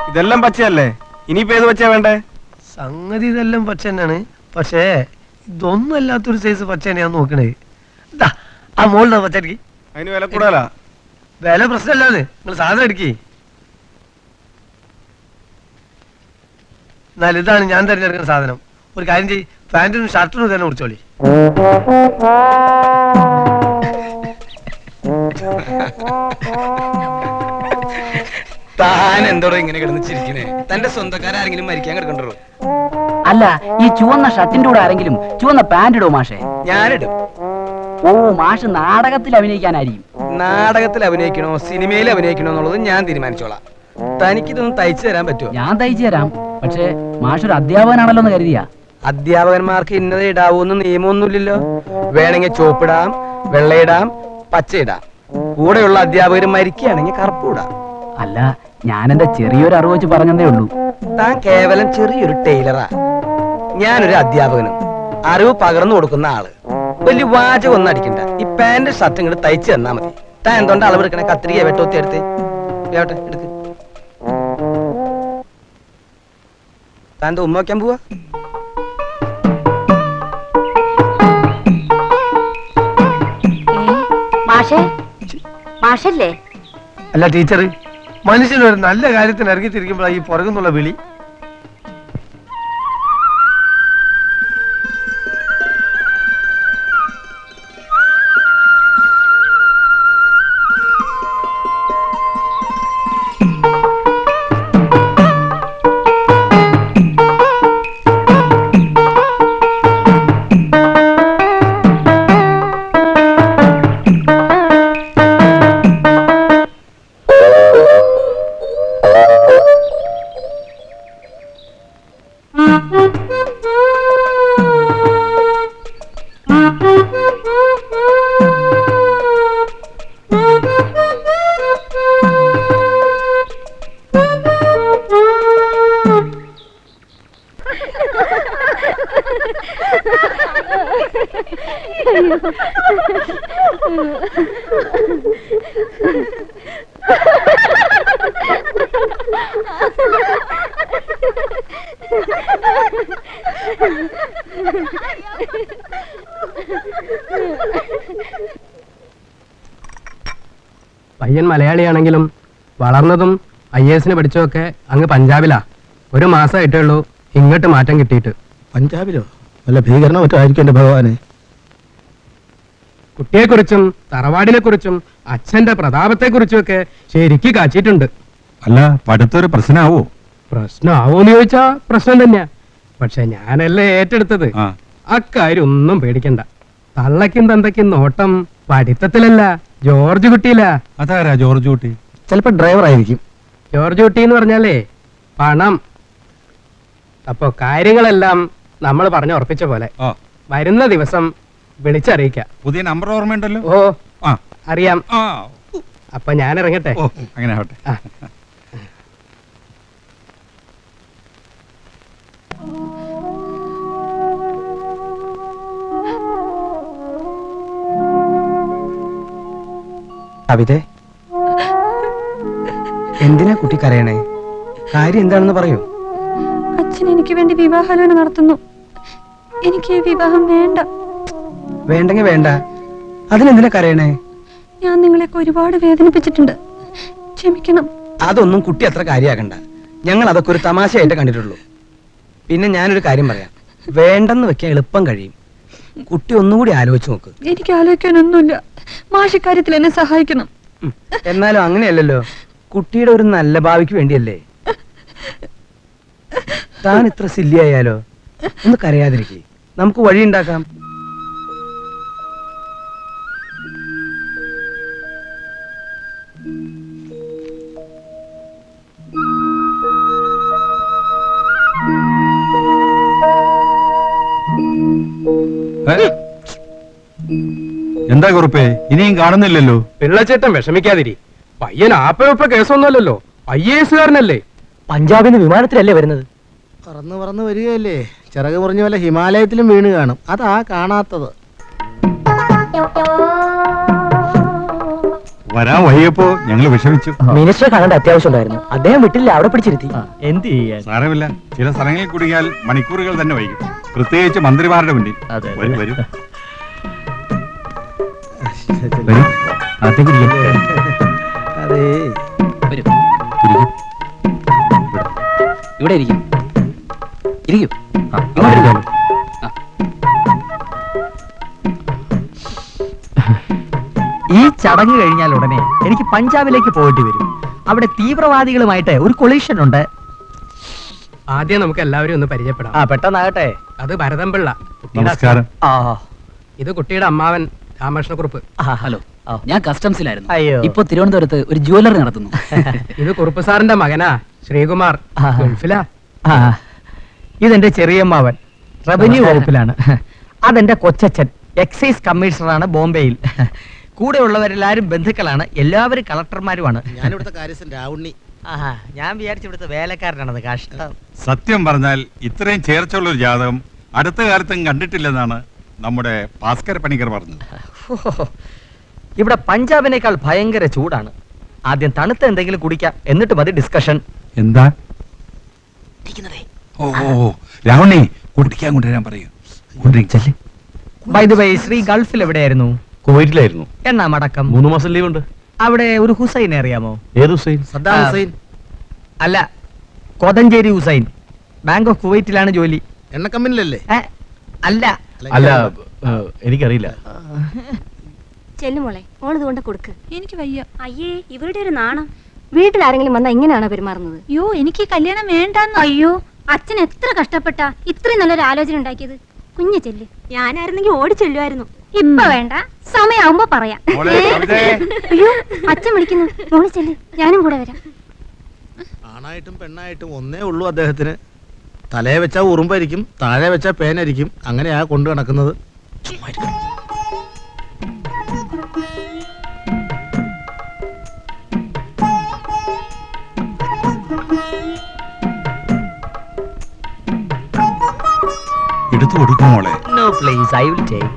ഇതെല്ലാം പച്ചയല്ലേ? ഇനിയിപ്പോ ഏത് പച്ചയാ വേണ്ടേ? സംഗതി ഇതെല്ലാം പച്ച തന്നെയാണ്, പക്ഷേ ഇതൊന്നും അല്ലാത്തൊരു സൈസ് പച്ചയാണ് ഞാൻ നോക്കണേ. ആ മോളിലാ പച്ചടിക്ക്. അതിന് വില കൂടുതലാ. വില പ്രശ്നമല്ലാന്ന്, നിങ്ങൾ സാധനം എടുക്കി. എന്നാൽ ഇതാണ് ഞാൻ തിരഞ്ഞെടുക്കുന്ന സാധനം. ഒരു കാര്യം ചെയ്യ്, പാന്റിനും ഷർട്ടിനും തന്നെ കുടിച്ചോളി. താൻ എന്തോടോ ഇങ്ങനെ കിടന്ന് ചിരിക്കണേ? തന്റെ സ്വന്തക്കാരെങ്കിലും മരിക്കാൻ കിടക്കണ്ടോ? അല്ല, ഈ ചുവന്ന ഷർട്ടിന്റെ കൂടെ ആരെങ്കിലും ചുവന്ന പാന്റ് ഇടോ മാഷേ? ഞാനിടും. ഓ, മാഷ് നാടകത്തിൽ അഭിനയിക്കാനായിരിക്കും. നാടകത്തിൽ അഭിനയിക്കണോ സിനിമയിൽ അഭിനയിക്കണോ എന്നുള്ളത് ഞാൻ തീരുമാനിച്ചോളാം. തനിക്കിതൊന്നും തയ്ച്ചു തരാൻ പറ്റുമോ? ഞാൻ തയ്ച്ചു തരാം, പക്ഷേ മാഷ് ഒരു അധ്യാപകനാണല്ലോ എന്ന് കരുതിയാ. അധ്യാപകന്മാർക്ക് ഇന്നത് ഇടാവൂന്ന് നിയമമൊന്നുമില്ലല്ലോ. വേണമെങ്കിൽ ചോപ്പിടാം, വെള്ളയിടാം, പച്ചയിടാം. കൂടെയുള്ള അധ്യാപകർ മരിക്കുകയാണെങ്കിൽ കറുപ്പിടാം. അല്ല, ഞാൻ എന്റെ ചെറിയൊരു അറിവ് വെച്ച് പറഞ്ഞതേ ഉള്ളൂ. താൻ കേവലം ചെറിയൊരു ടൈലറാ. ഞാനൊരു അധ്യാപകനും അറിവ് പകർന്നു കൊടുക്കുന്ന ആള്. വലിയ വാചകം ഒന്നും അടിക്കണ്ട. ഈ പാന്റ് ഷർട്ട് ഇങ്ങോട്ട് തയ്ച്ചു തന്നാ മതി. താൻ എന്തുകൊണ്ട് അളവ് എടുക്കണേ? കത്രിക വെട്ടോത്തി എടുത്ത് എടുക്ക്. താൻ ഉമ്മ വയ്ക്കാൻ പോവാ? മാഷല്ലേ? അല്ല ടീച്ചർ, മനുഷ്യനൊരു നല്ല കാര്യത്തിന് ഇറങ്ങിത്തിരിക്കുമ്പോഴാണ് ഈ പുറകുന്നുള്ള വിളി. പയ്യൻ മലയാളിയാണെങ്കിലും വളർന്നതും IAS പഠിച്ചതൊക്കെ അങ്ങ് പഞ്ചാബിലാ. ഒരു മാസമായിട്ടേ ഉള്ളൂ ഇങ്ങോട്ട് മാറ്റം കിട്ടിയിട്ട്. പഞ്ചാബിലോ? വല്ല ഭീകരണ മറ്റോ ആയിരിക്കും എന്റെ ഭഗവാനെ. കുട്ടിയെക്കുറിച്ചും തറവാടിനെ കുറിച്ചും അച്ഛന്റെ പ്രതാപത്തെക്കുറിച്ചും ഒക്കെ ശരിക്ക് കാച്ചിട്ടുണ്ട്. അല്ല, പഠിത്തൊരു പ്രശ്നമാവോ? പ്രശ്നമാവോന്ന് ചോദിച്ചാ പ്രശ്നം തന്നെയാ. പക്ഷെ ഞാനല്ലേ ഏറ്റെടുത്തത്. അക്കാര്യം ഒന്നും പേടിക്കണ്ട. തള്ളക്കും തന്തയ്ക്കും നോട്ടം പഠിത്തത്തിലല്ല, ജോർജ് കുട്ടിയില്ല. അതാരാ ജോർജ് കുട്ടി? ചിലപ്പോ ഡ്രൈവർ ആയിരിക്കും. ജോർജ് കുട്ടി എന്ന് പറഞ്ഞാലേ പണം. അപ്പൊ കാര്യങ്ങളെല്ലാം നമ്മൾ പറഞ്ഞു ഉറപ്പിച്ച പോലെ വരുന്ന ദിവസം വിളിച്ചറിയിക്കാം. പുതിയ നമ്പർ ഓർമ്മയുണ്ടല്ലോ? ഓ, അറിയാം. അപ്പൊ ഞാൻ ഇറങ്ങട്ടെ. ഓ, അങ്ങനെ ആവട്ടെ. കവിതേ, എന്തിനാ കുട്ടി കരയണേ? കാര്യം എന്താണെന്ന് പറയൂ. അച്ഛൻ എനിക്ക് വേണ്ടി വിവാഹാലോചന നടത്തുന്നു. എനിക്ക് ഈ വിവാഹം വേണ്ട. വേണ്ടെങ്കിൽ വേണ്ട, അതിനെന്തിനാ കരയണേ? ഞാൻ നിങ്ങളെയൊക്കെ ഒരുപാട് വേദനിപ്പിച്ചിട്ടുണ്ട്, ക്ഷമിക്കണം. അതൊന്നും കുട്ടി അത്ര കാര്യമാക്കണ്ട. ഞങ്ങൾ അതൊക്കെ ഒരു തമാശയായിട്ട് കണ്ടിട്ടുള്ളൂ. പിന്നെ ഞാനൊരു കാര്യം പറയാം, വേണ്ടെന്ന് വെക്കാൻ എളുപ്പം കഴിയും. കുട്ടി ഒന്നുകൂടി ആലോചിച്ച് നോക്ക്. എനിക്ക് ആലോചിക്കാനൊന്നുമില്ല. മാഷിക്കാര്യത്തിൽ എന്നെ സഹായിക്കണം. എന്നാലും അങ്ങനെയല്ലല്ലോ, കുട്ടിയുടെ ഒരു നല്ല ഭാവിക്ക് വേണ്ടിയല്ലേ. താൻ ഇത്ര സില്ലിയായാലോ? ഒന്ന് കരയാതിരിക്കേ, നമുക്ക് വഴിയുണ്ടാക്കാം. എന്താ കുറുപ്പേ, ഇനിയും കാണുന്നില്ലല്ലോ? പിള്ളച്ചേട്ടൻ വിഷമിക്കാതിരി. പയ്യൻ ആപ്പയൊപ്പ കേസൊന്നുമല്ലല്ലോ, IAS-കാരനല്ലേ. പഞ്ചാബിന്ന് വിമാനത്തിലല്ലേ വരുന്നത്? പറന്ന് പറന്ന് വരികയല്ലേ, ചിറക് മുറിഞ്ഞ പോലെ ഹിമാലയത്തിലും വീണ് കാണും. അതാ കാണാത്തത്. വരാൻ വൈകിയപ്പോ ഞങ്ങൾ വിഷമിച്ചു. മിനിസ്റ്ററെ കാണേണ്ട അത്യാവശ്യം ഉണ്ടായിരുന്നു. അദ്ദേഹം വിട്ടില്ല, അവിടെ പിടിച്ചിരുത്തി. എന്ത് ചെയ്യാൻ? സാരമില്ല, ചില സ്ഥലങ്ങളിൽ കുടുങ്ങിയാൽ മണിക്കൂറുകൾ തന്നെ വൈകും, പ്രത്യേകിച്ച് മന്ത്രിമാരുടെ മുന്നിൽ. അതെ. വരൂ, വരൂ. വരൂ, അകത്തേക്ക് ഇരിക്കാം. അതെ വരൂ, ഇരിക്കൂ. ഇവിടെ ഇരിക്കും. ഇരിക്കൂ. അവിടെ ഇരിക്കാമല്ലോ. ഈ ചടങ്ങ് കഴിഞ്ഞാൽ ഉടനെ എനിക്ക് പഞ്ചാബിലേക്ക് പോയിട്ട് വരും. അവിടെ തീവ്രവാദികളുമായിട്ട് ഒരു കൊളീഷൻ ഉണ്ട്. ആദ്യം നമുക്ക് എല്ലാവരും ഒന്ന് പരിചയപ്പെടാം. പെട്ടെന്നാകട്ടെ. അത് ഭരതംപിള്ള, കുട്ടിയുടെ നമസ്കാരം. ആ ഇത് കുട്ടിയുടെ അമ്മാവൻ രാമകൃഷ്ണക്കുറുപ്പ്. ഹലോ, ഞാൻ കസ്റ്റംസിലായിരുന്നു. അയ്യോ. ഇപ്പൊ തിരുവനന്തപുരത്ത് ഒരു ജ്വല്ലറി നടത്തുന്നു. ഇത് കുറുപ്പ് സാറിന്റെ മകനാ ശ്രീകുമാർ, ഗൾഫിലാ. ആ, ഇതെന്റെ ചെറിയമ്മാവൻ റവന്യൂ വകുപ്പിലാണ്. അതെന്റെ കൊച്ചച്ഛൻ എക്സൈസ് കമ്മീഷണറാണ് ബോംബെയിൽ. കൂടെയുള്ളവരെല്ലാരും ബന്ധുക്കളാണ്, എല്ലാവരും കളക്ടർമാരുമാണ്. ഞാനിവിടുത്തെ കാര്യസ്ഥൻ രാവുണ്ണി. ഞാൻ വിചാരിച്ചു ഇവിടുത്തെ വേലക്കാരനാണത്. കഷ്ടം. സത്യം പറഞ്ഞാൽ ഇത്രയും ചേർച്ചയുള്ള ഒരു ജാതകം അടുത്ത കാലത്തും കണ്ടിട്ടില്ലെന്നാണ് നമ്മുടെ ഭാസ്കര പണിക്കർ പറഞ്ഞത്. ഇവിടെ പഞ്ചാബിനേക്കാൾ ഭയങ്കര ചൂടാണ്. ആദ്യം തണുത്ത എന്തെങ്കിലും കുടിക്കാം, എന്നിട്ട് മതി ഡിസ്കഷൻ. എന്താ? ഓ ഓ ഓ, രാവണി കുടിക്കാൻ കൊണ്ടുവരാൻ പറയൂ. ബൈ ദ വേ, ശ്രീ ഗൾഫിൽ എവിടെയായിരുന്നു? കുവൈറ്റിലായിരുന്നു. എന്നാ മടക്കം? 3 മാസം ലീവ് ഉണ്ട്. അവിടെ ഒരു ഹുസൈൻ അറിയാമോ? ഏത് ഹുസൈൻ? സദ്ദാം ഹുസൈൻ. അല്ല, കൊതഞ്ചേരി ഹുസൈൻ. ബാങ്ക് ഓഫ് കുവൈറ്റിലാണ് ജോലി. എണ്ണ കമ്പനിലല്ലേ? അല്ല, അല്ല, എനിക്കറിയില്ല. ചെല്ലുമോളെ, മോളിത് കൊണ്ട് കൊടുക്ക്. എനിക്ക് വയ്യ. അയ്യേ, ഇവരുടെ ഒരു നാണം. വീട്ടിൽ ആരെങ്കിലും വന്നാ ഇങ്ങനെയാണോ പെരുമാറുന്നത്? അയ്യോ, എനിക്ക് കല്യാണം വേണ്ടെന്ന്. അയ്യോ, അച്ഛൻ എത്ര കഷ്ടപ്പെട്ടാ ഇത്രയും നല്ലൊരു ആലോചന ഉണ്ടാക്കിയത്. കുഞ്ഞു ചെല്ല്. ഞാനായിരുന്നെങ്കിൽ ഓടി ചെല്ലുമായിരുന്നു. ഇപ്പൊ വേണ്ട, സമയാവുമ്പോ പറയാം. മോളെ, കവിതേ. അയ്യോ, അച്ഛൻ വിളിക്കുന്നു. മോളി ചെല്ല്, ഞാനും കൂടെ വരാം. ആണായിട്ടും പെണ്ണായിട്ടും ഒന്നേ ഉള്ളൂ അദ്ദേഹത്തിന്. തലയെ വെച്ചാ ഉറുമ്പായിരിക്കും, താഴെ വെച്ചാ പേനായിരിക്കും. അങ്ങനെയാ കൊണ്ടു നടക്കുന്നത്. എടുത്തു കൊടുക്കും മോളെ. No please, I will take.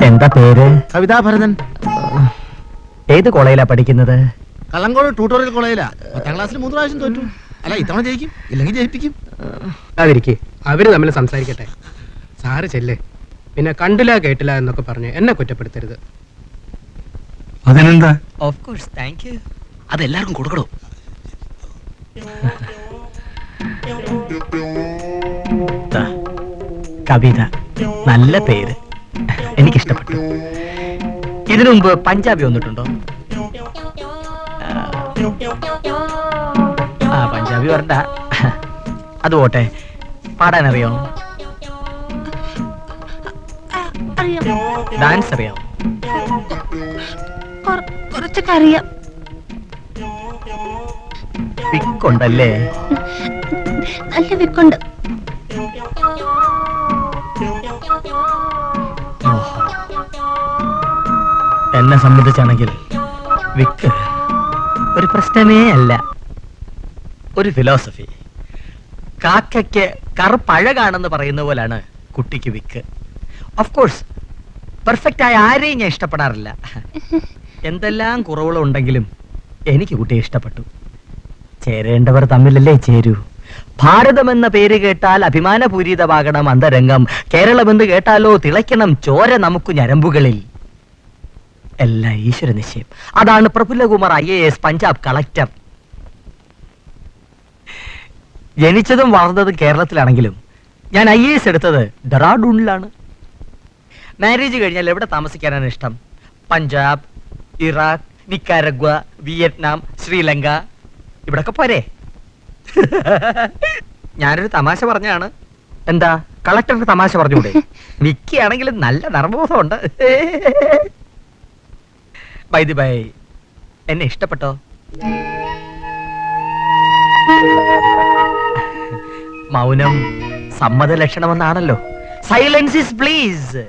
എന്താ പേര്? കവിതാഭരതൻ. ഏത് കോളേജിലാ പഠിക്കുന്നത്? കള്ളങ്കോട് ട്യൂട്ടോറിയൽ കോളേജിലാ. 10ാം ക്ലാസ്സിൽ 3 പ്രാവശ്യം തോറ്റു. അല്ല, ഇത്തവണ ജയിക്കും, ഇല്ലെങ്കിൽ ജയിപ്പിക്കും. അതിരിക്കെ അവര് തമ്മിൽ സംസാരിക്കട്ടെ. സാറ് ചെല്ലേ. പിന്നെ കണ്ടില്ല കേട്ടില്ല എന്നൊക്കെ പറഞ്ഞ് എന്നെ കുറ്റപ്പെടുത്തരുത്. അതിനെന്താ? Of course, thank you. അതെല്ലാവർക്കും കൊടുക്കണോ? കവിത, നല്ല പേര്, എനിക്കിഷ്ടപ്പെട്ടു. ഇതിനു മുമ്പ് പഞ്ചാബി വന്നിട്ടുണ്ടോ? പഞ്ചാബി വരണ്ട, അത് പോട്ടെ. പാടാൻ അറിയാമോ? ഡാൻസ് അറിയാമോ? കുറച്ചൊക്കെ അറിയാം. പിക്കുണ്ടല്ലേ? നല്ല വിക്കുണ്ട്. എന്നെ സംബന്ധിച്ചാണെങ്കിൽ വിക്ക് ഒരു പ്രശ്നമേ അല്ല, ഒരു ഫിലോസഫി. കാക്കയ്ക്ക് കറുപ്പഴകാണെന്ന് പറയുന്ന പോലാണ് കുട്ടിക്ക് വിക്ക്. ഓഫ് കോഴ്സ്, പെർഫെക്റ്റ് ആയ ആരെയും ഞാൻ ഇഷ്ടപ്പെടാറില്ല. എന്തെല്ലാം കുറവുകളുണ്ടെങ്കിലും എനിക്ക് കുട്ടിയെ ഇഷ്ടപ്പെട്ടു. ചേരേണ്ടവർ തമ്മിലല്ലേ ചേരൂ. ഭാരതമെന്ന പേര് കേട്ടാൽ അഭിമാനപൂരിതമാകണം അന്തരംഗം. കേരളമെന്ന് കേട്ടാലോ തിളയ്ക്കണം ചോര നമുക്ക് ഞരമ്പുകളിൽ. എല്ലാം ഈശ്വര നിശ്ചയം. അതാണ് പ്രഫുല്ലകുമാർ IAS പഞ്ചാബ് കളക്ടർ. ജനിച്ചതും വളർന്നതും കേരളത്തിലാണെങ്കിലും ഞാൻ IAS എടുത്തത് ഡെറാഡൂണിലാണ്. മാരേജ് കഴിഞ്ഞാൽ എവിടെ താമസിക്കാനാണ് ഇഷ്ടം? പഞ്ചാബ്, ഇറാഖ്, നിക്കാരഗ്വ, വിയറ്റ്നാം, ശ്രീലങ്ക, ഇവിടൊക്കെ പോരെ? ഞാനൊരു തമാശ പറഞ്ഞാണ്. എന്താ കളക്ടർക്ക് തമാശ പറഞ്ഞൂടെ? വിക്കി ആണെങ്കിലും നല്ല നർമ്മബോധമുണ്ട്. ബൈ ദി ബൈ, എന്നെ ഇഷ്ടപ്പെട്ടോ? മൗനം സമ്മത ലക്ഷണമെന്നാണല്ലോ. Silence is please.